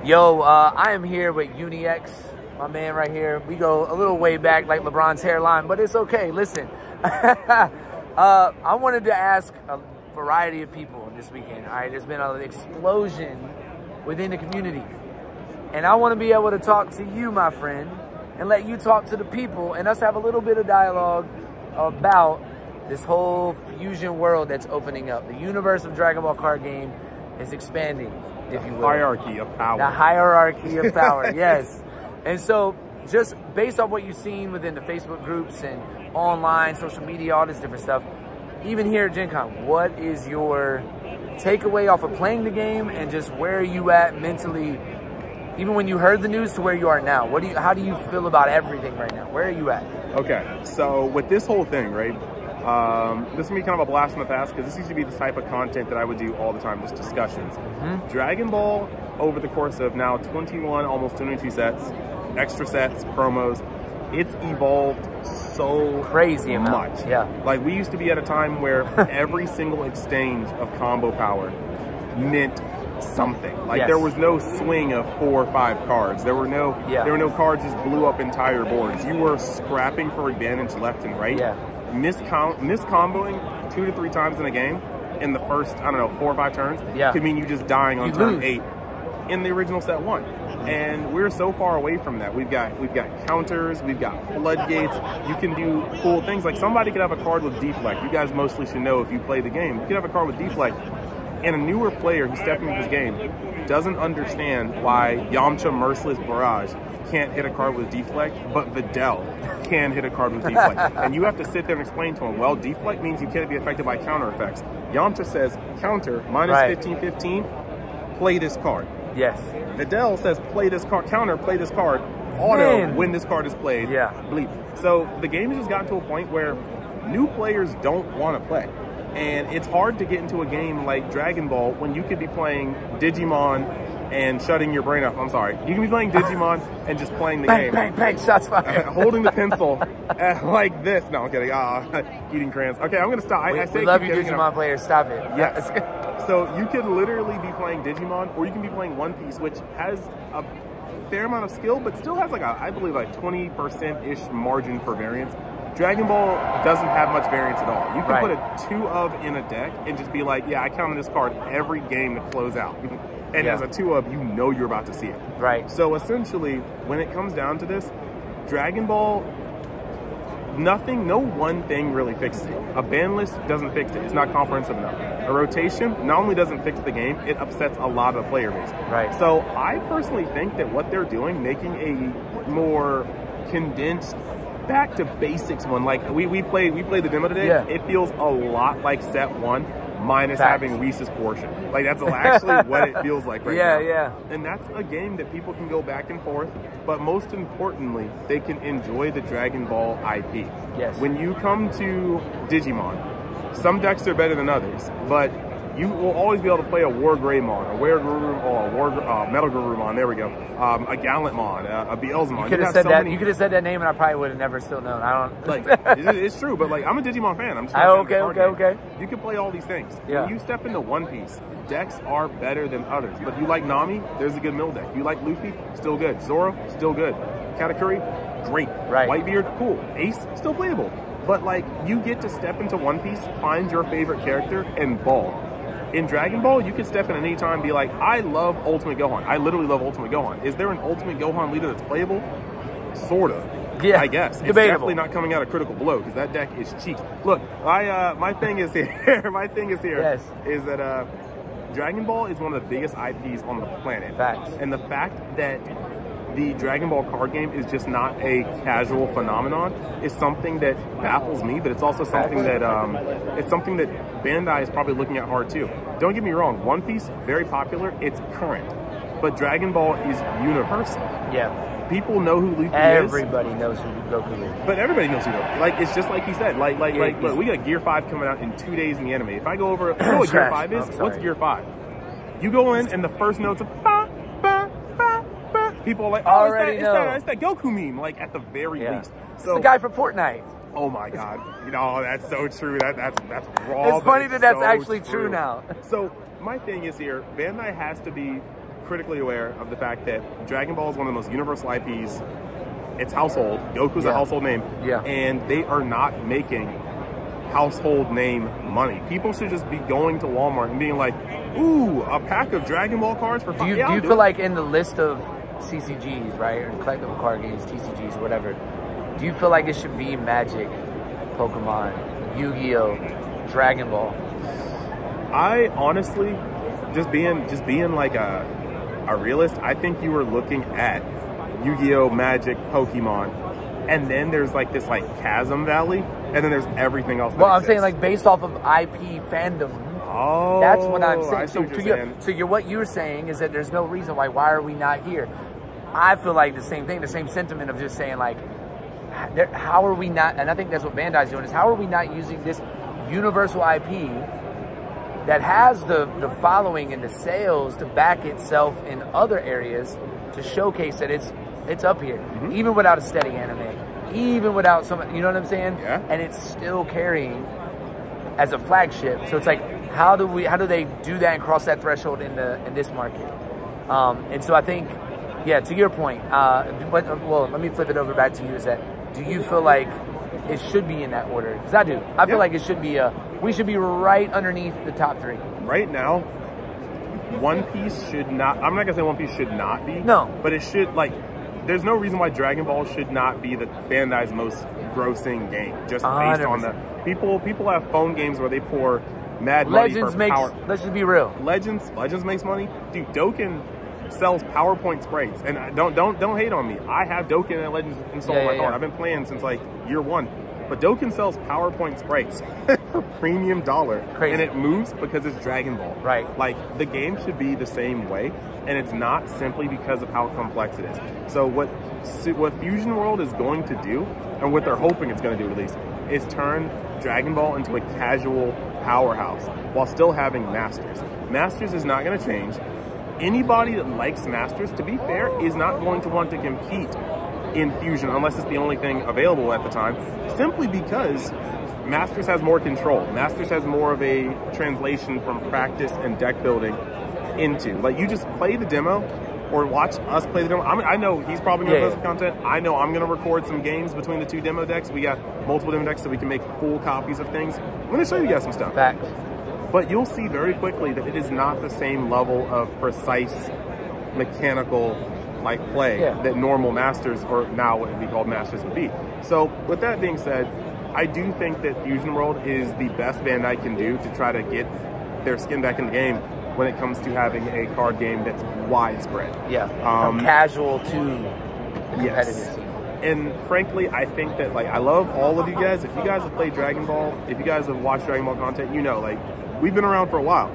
Yo, I am here with UniX, my man right here. We go a little way back like LeBron's hairline, but it's okay. Listen, I wanted to ask a variety of people this weekend. All right, there's been an explosion within the community. And I want to be able to talk to you, my friend, and let you talk to the people and us have a little bit of dialogue about this whole fusion world that's opening up. The universe of Dragon Ball card game is expanding, if you will. Hierarchy of power. The hierarchy of power, yes. And so just based on what you've seen within the Facebook groups and online, social media, all this different stuff, even here at GenCon, what is your takeaway off of playing the game and just where are you at mentally, even when you heard the news to where you are now? How do you feel about everything right now? Where are you at? Okay, so with this whole thing, right, this is going to be kind of a blast from the past because this used to be the type of content that I would do all the time, just discussions. Dragon Ball, over the course of now 21, almost 22 sets, extra sets, promos, it's evolved so crazy much. Yeah. Like, we used to be at a time where every single exchange of combo power meant something. Like, there was no swing of 4 or 5 cards. There were no cards just blew up entire boards. You were scrapping for advantage left and right. Miscomboing 2 to 3 times in a game in the first, I don't know, 4 or 5 turns could mean you just dying on turn 8 in the original set 1. And we're so far away from that. We've got counters, we've got floodgates. You can do cool things. Like, somebody could have a card with deflect. You guys mostly should know if you play the game. You could have a card with deflect. And a newer player who's stepping into this game doesn't understand why Yamcha Merciless Barrage can't hit a card with deflect, but Videl can hit a card with deflect. And you have to sit there and explain to him, well, deflect means you can't be affected by counter effects. Yamcha says, counter, minus 15/15, play this card. Yes. Videl says, play this card, counter, play this card, auto, when this card is played, bleep. So the game has just gotten to a point where new players don't want to play. And it's hard to get into a game like Dragon Ball when you could be playing Digimon and shutting your brain off. I'm sorry. You can be playing Digimon and just playing the game. Bang, bang, shots fired. Holding the pencil like this. No, I'm kidding. Eating crayons. Okay, I'm going to stop. We love you, Digimon players. Stop it. Yes. So you could literally be playing Digimon, or you can be playing One Piece, which has a fair amount of skill, but still has like I believe like 20%-ish margin for variance. Dragon Ball doesn't have much variance at all. You can put a 2 of in a deck and just be like, yeah, I counted this card every game to close out. And as a 2 of, you know you're about to see it. Right. So essentially, when it comes down to this, Dragon Ball, no one thing really fixes it. A ban list doesn't fix it. It's not comprehensive enough. A rotation not only doesn't fix the game, it upsets a lot of the player base. Right. So I personally think that what they're doing, making a more condensed, back to basics one, like we played the demo today, it feels a lot like set 1 minus having Reese's portion. Like, that's actually what it feels like right now. And that's a game that people can go back and forth, but most importantly, they can enjoy the Dragon Ball IP. Yes. When you come to Digimon, some decks are better than others, but you will always be able to play a War Greymon, a Metal Garurumon, there we go, a Gallantmon, a Beelzemon. You could have said that. You could have said that name, and I probably would have never still known. I don't. Like, it's true, but like, I'm a Digimon fan. I'm just okay. You can play all these things. Yeah. When you step into One Piece, decks are better than others. But if you like Nami, there's a good mill deck. You like Luffy, still good. Zoro, still good. Katakuri, great. Right. Whitebeard, cool. Ace, still playable. But like, you get to step into One Piece, find your favorite character, and ball. In Dragon Ball, you can step in at any time and be like, I love Ultimate Gohan. I literally love Ultimate Gohan. Is there an Ultimate Gohan leader that's playable? Sort of. Yeah, I guess. It's debatable. definitely not coming out of Critical Blow, because that deck is cheap. Look, my thing is here. My thing is here. Is that Dragon Ball is one of the biggest IPs on the planet. Facts. And the fact that the Dragon Ball card game is just not a casual phenomenon is something that baffles me, but it's also something that Bandai is probably looking at hard too. Don't get me wrong, One Piece, very popular, it's current, but Dragon Ball is universal. Yeah. People know who Luffy is. Everybody knows who Goku is. But everybody knows who Goku is. Like, it's just like he said, look, we got Gear 5 coming out in 2 days in the anime. If I go over, you know what Gear 5 is? What's Gear 5? You go in and the first notes of people are like, oh, it's that Goku meme, like, at the very least. So, it's the guy from Fortnite. Oh my God. You know, that's so true. That's raw. It's funny that that's actually true now. So my thing is here, Bandai has to be critically aware of the fact that Dragon Ball is one of the most universal IPs. It's household. Goku's a household name. Yeah. And they are not making household name money. People should just be going to Walmart and being like, ooh, a pack of Dragon Ball cards for $5. Do you feel like in the list of CCGs, right, or collectible card games, TCGs, whatever, do you feel like it should be Magic, Pokemon, Yu-Gi-Oh, Dragon Ball? I honestly, just being like a realist, I think you were looking at Yu-Gi-Oh, Magic, Pokemon, and then there's like this like chasm valley, and then there's everything else. Well, I'm saying like based off of IP fandom. Oh, that's what I'm saying. I see what you're saying. So what you're saying is that there's no reason why are we not here? I feel like the same thing, the same sentiment of just saying like, how are we not? And I think that's what Bandai's doing, is how are we not using this universal IP that has the following and the sales to back itself in other areas to showcase that it's up here, even without a steady anime, even without some, you know what I'm saying? Yeah. And it's still carrying as a flagship. So it's like, how do they do that and cross that threshold in this market? And so I think, yeah, to your point, well, let me flip it over back to you. Is that, do you feel like it should be in that order? Because I do. I feel like it should be we should be right underneath the top 3. Right now, One Piece should not, I'm not gonna say One Piece should not be. No. But it should, like, there's no reason why Dragon Ball should not be the Bandai's most grossing game, just based 100%. On the people have phone games where they pour mad money for power. Let's just be real. Legends makes money. Dude, Dokkan sells PowerPoint sprites, and don't hate on me. I have Dokkan and Legends installed on my phone. I've been playing since like year 1. But Dokkan sells PowerPoint sprites for premium dollar. Crazy. And it moves because it's Dragon Ball. Right. Like, the game should be the same way, and it's not simply because of how complex it is. So what Fusion World is going to do, and what they're hoping it's going to do at least, is turn Dragon Ball into a casual powerhouse while still having Masters. Masters is not going to change. Anybody that likes Masters, to be fair, is not going to want to compete in Fusion unless it's the only thing available at the time, simply because Masters has more control. Masters has more of a translation from practice and deck building into, like, you just play the demo or watch us play the demo. I know he's probably going to post some content. I know I'm going to record some games between the 2 demo decks. We got multiple demo decks so we can make full copies of things. I'm going to show you guys some stuff. Facts. But you'll see very quickly that it is not the same level of precise mechanical like play that normal Masters, or now what would be called Masters, would be. So with that being said, I do think that Fusion World is the best Bandai can do to try to get their skin back in the game when it comes to having a card game that's widespread. Yeah, from casual to competitive. Yes. And frankly, I think that, like, I love all of you guys. If you guys have played Dragon Ball, if you guys have watched Dragon Ball content, you know, like, we've been around for a while.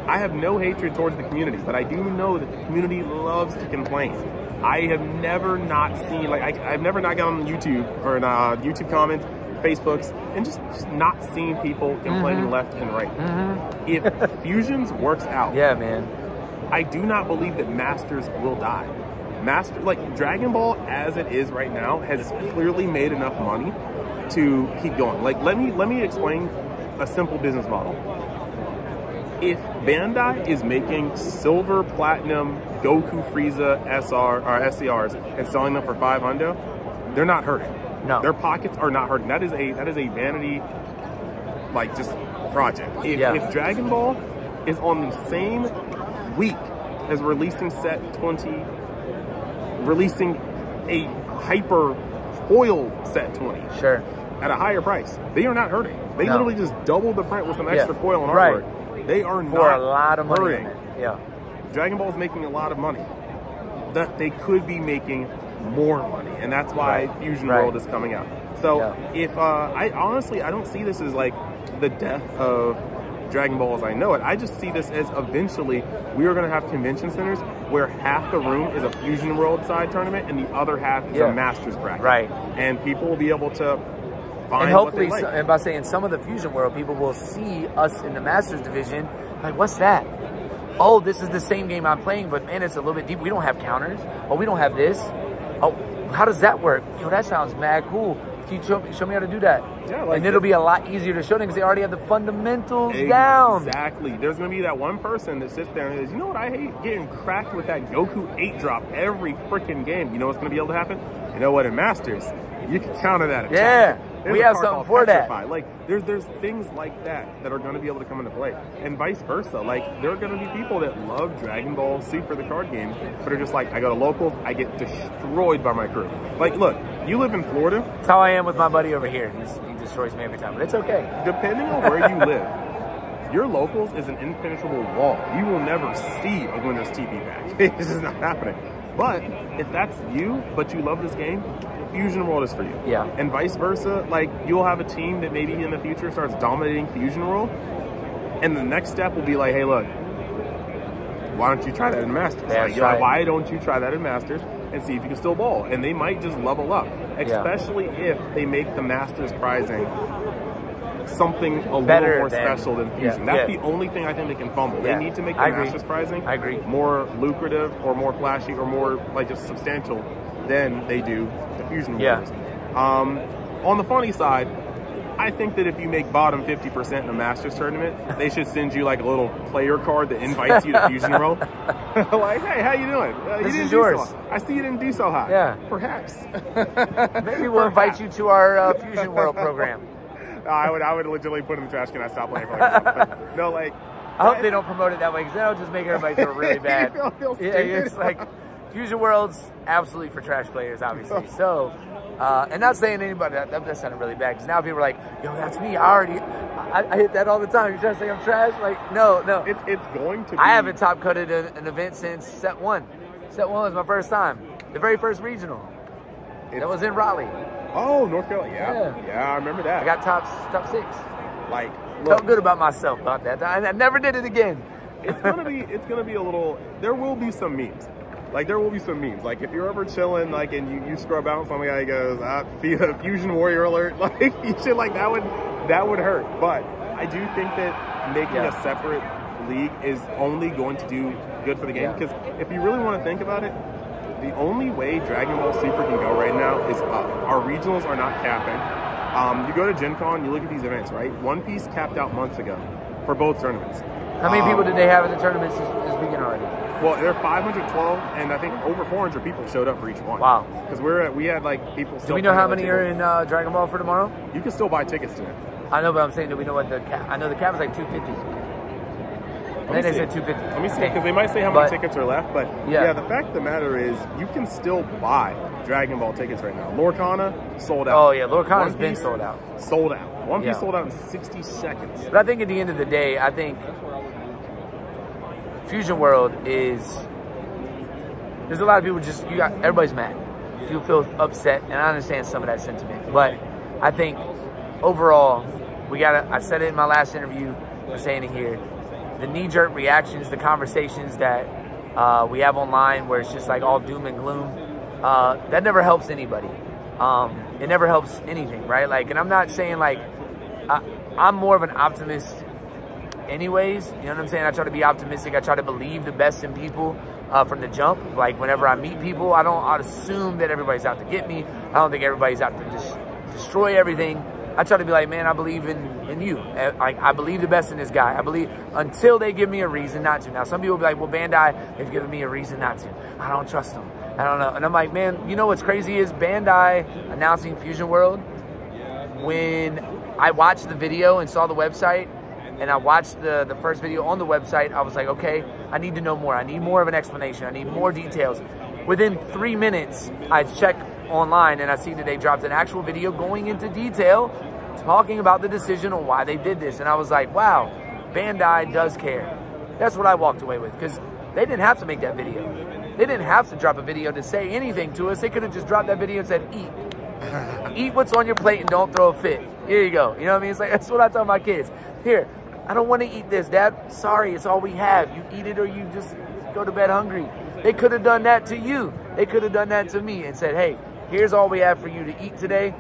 I have no hatred towards the community, but I do know that the community loves to complain. I have never not seen, like, I've never not gone on YouTube or in YouTube comments, Facebooks, and just not seen people complaining left and right. If Fusions works out, man, I do not believe that Masters will die. Like, Dragon Ball as it is right now has clearly made enough money to keep going. Like, let me explain a simple business model. If Bandai is making silver, platinum, Goku, Frieza, SR or SCRs and selling them for $500, they're not hurting. No, their pockets are not hurting. That is a vanity, like, just project. If Dragon Ball is on the same week as releasing set 20, releasing a hyper foil set 20, sure, at a higher price, they are not hurting. They literally just doubled the print with some extra foil and artwork. They are not for a lot of money. hurting. Dragon Ball is making a lot of money. That they could be making more money, and that's why Fusion World is coming out. So if I honestly, I don't see this as like the death of Dragon Ball as I know it. I just see this as eventually we are going to have convention centers where half the room is a Fusion World side tournament and the other half is a Masters bracket. And people will be able to find, and hopefully, what they like. And by saying some of the Fusion World, people will see us in the Masters division like, what's that? Oh, this is the same game I'm playing, but man, it's a little bit deep. We don't have counters. Oh, we don't have this. Oh, how does that work? Yo, that sounds mad cool. can you show me how to do that? Yeah, like, and it'll be a lot easier to show them because they already have the fundamentals down. Exactly. There's going to be that one person that sits there and says, you know what I hate? Getting cracked with that Goku 8-drop every freaking game. You know what's going to be able to happen? You know what? In Masters, you can counter that attack. Yeah. We have something for that. Like, there's things like that are going to be able to come into play. And vice versa. Like, there are going to be people that love Dragon Ball Super, the card game, but are just like, I go to locals, I get destroyed by my crew. Like, look, you live in Florida. That's how I am with my buddy over here. He destroys me every time, but it's okay. Depending on where you live, your locals is an impenetrable wall. You will never see a winner's TP back. It's just not happening. But if that's you, but you love this game, Fusion World is for you. Yeah. And vice versa, like, you'll have a team that maybe in the future starts dominating Fusion World, and the next step will be like, hey, look, why don't you try that in Masters? Why don't you try that in Masters and see if you can still bowl? And they might just level up, especially if they make the Masters prizing something a little more special than Fusion. That's the only thing I think they can fumble. They need to make the Masters prizing more lucrative or more flashy or more like just substantial than they do the Fusion Wars. On the funny side, I think that if you make bottom 50% in a Masters tournament, they should send you like a little player card that invites you to Fusion World. Like, hey, how you doing? This is yours. I see you didn't do so hot. Yeah. Perhaps. Maybe we'll invite you to our Fusion World program. I would legitimately put in the trash can. I stopped playing for like a month. No, like, I hope they don't promote it that way because that'll just make everybody feel really bad. It's like Fusion World's absolutely for trash players, obviously. So, and not saying anybody that sounded really bad because now people are like, yo, that's me. I hit that all the time. You're trying to say I'm trash? Like, no. It's going to be. I haven't top cutted an event since set 1. Set 1 was my first time. The very first regional. That was in Raleigh. Oh, North Carolina. Yeah, I remember that. I got top 6. Like, felt good about myself about that. I never did it again. It's gonna be a little. There will be some memes. Like, there will be some memes. Like, if you're ever chilling, like, and you scrub out and some guy goes, Fusion Warrior alert, like, shit like that would hurt. But I do think that making a separate league is only going to do good for the game. Because if you really want to think about it, the only way Dragon Ball Super can go right now is up. Our regionals are not capping. You go to GenCon, you look at these events, right? One Piece capped out months ago for both tournaments. How many people did they have in the tournaments this weekend already? Well, there are 512, and I think over 400 people showed up for each one. Wow. Because we had like people still. Do we know how many are in Dragon Ball for tomorrow? You can still buy tickets to it. I know, but I'm saying, do we know what the cap? I know the cap is like 250. I think they said 250. Let me see, because they might say how many tickets are left. But yeah, the fact of the matter is, you can still buy Dragon Ball tickets right now. Lorcana sold out. Oh yeah, Lorcana's been sold out. Sold out. One Piece sold out in 60 seconds. But I think at the end of the day, I think Fusion World is. There's a lot of people everybody's mad. You feel upset, and I understand some of that sentiment. But I think overall, I said it in my last interview, I'm saying it here. The knee-jerk reactions, the conversations that we have online where it's just like all doom and gloom, that never helps anybody. It never helps anything, right? Like, and I'm not saying like, I'm more of an optimist anyways, you know what I'm saying? I try to be optimistic. I try to believe the best in people from the jump. Like, whenever I meet people, I assume that everybody's out to get me. I don't think everybody's out to destroy everything. I try to be like, man, I believe in you. I believe the best in this guy. I believe until they give me a reason not to. Now, some people will be like, well, Bandai, they've given me a reason not to. I don't trust them. I don't know. And I'm like, man, you know what's crazy is Bandai announcing Fusion World. When I watched the video and saw the website, and I watched the first video on the website, I was like, okay, I need to know more. I need more of an explanation. I need more details. Within 3 minutes, I check online and I see that they dropped an actual video going into detail, talking about the decision on why they did this. And I was like, wow, Bandai does care. That's what I walked away with, because they didn't have to make that video. They didn't have to drop a video to say anything to us. They could have just dropped that video and said, eat. Eat what's on your plate and don't throw a fit. Here you go. You know what I mean? It's like, that's what I tell my kids. Here, I don't want to eat this, Dad. Sorry, it's all we have. You eat it or you just go to bed hungry. They could have done that to you. They could have done that to me and said, hey, here's all we have for you to eat today.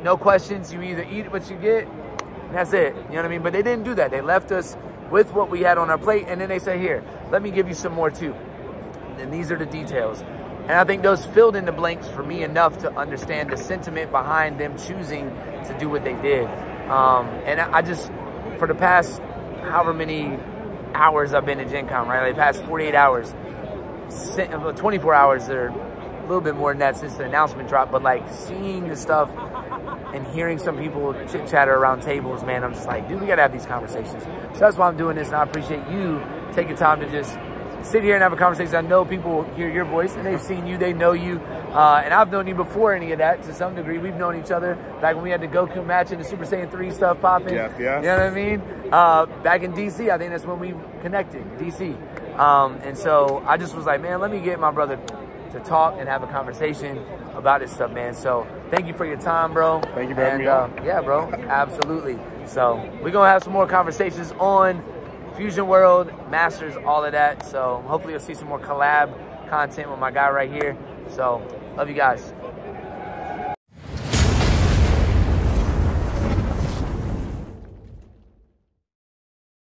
No questions. You either eat what you get, and that's it. You know what I mean? But they didn't do that. They left us with what we had on our plate, and then they say, here, let me give you some more too. And these are the details. And I think those filled in the blanks for me enough to understand the sentiment behind them choosing to do what they did. And I just, for the past however many hours I've been at GenCon, right? Like the past 48 hours, 24 hours or a little bit more than that since the announcement dropped, but like seeing the stuff and hearing some people chit chatter around tables, man, I'm just like, dude, we gotta have these conversations. So that's why I'm doing this, and I appreciate you taking time to just sit here and have a conversation. I know people hear your voice and they've seen you, they know you, and I've known you before any of that to some degree. We've known each other back when we had the Goku match and the Super Saiyan 3 stuff popping. Yes. You know what I mean? Back in DC, I think that's when we connected, DC. And so I just was like, man, let me get my brother to talk and have a conversation about this stuff, man. So thank you for your time, bro. Thank you for having me on. Yeah, bro, absolutely. So we're gonna have some more conversations on Fusion World, Masters, all of that. So hopefully you'll see some more collab content with my guy right here. So love you guys.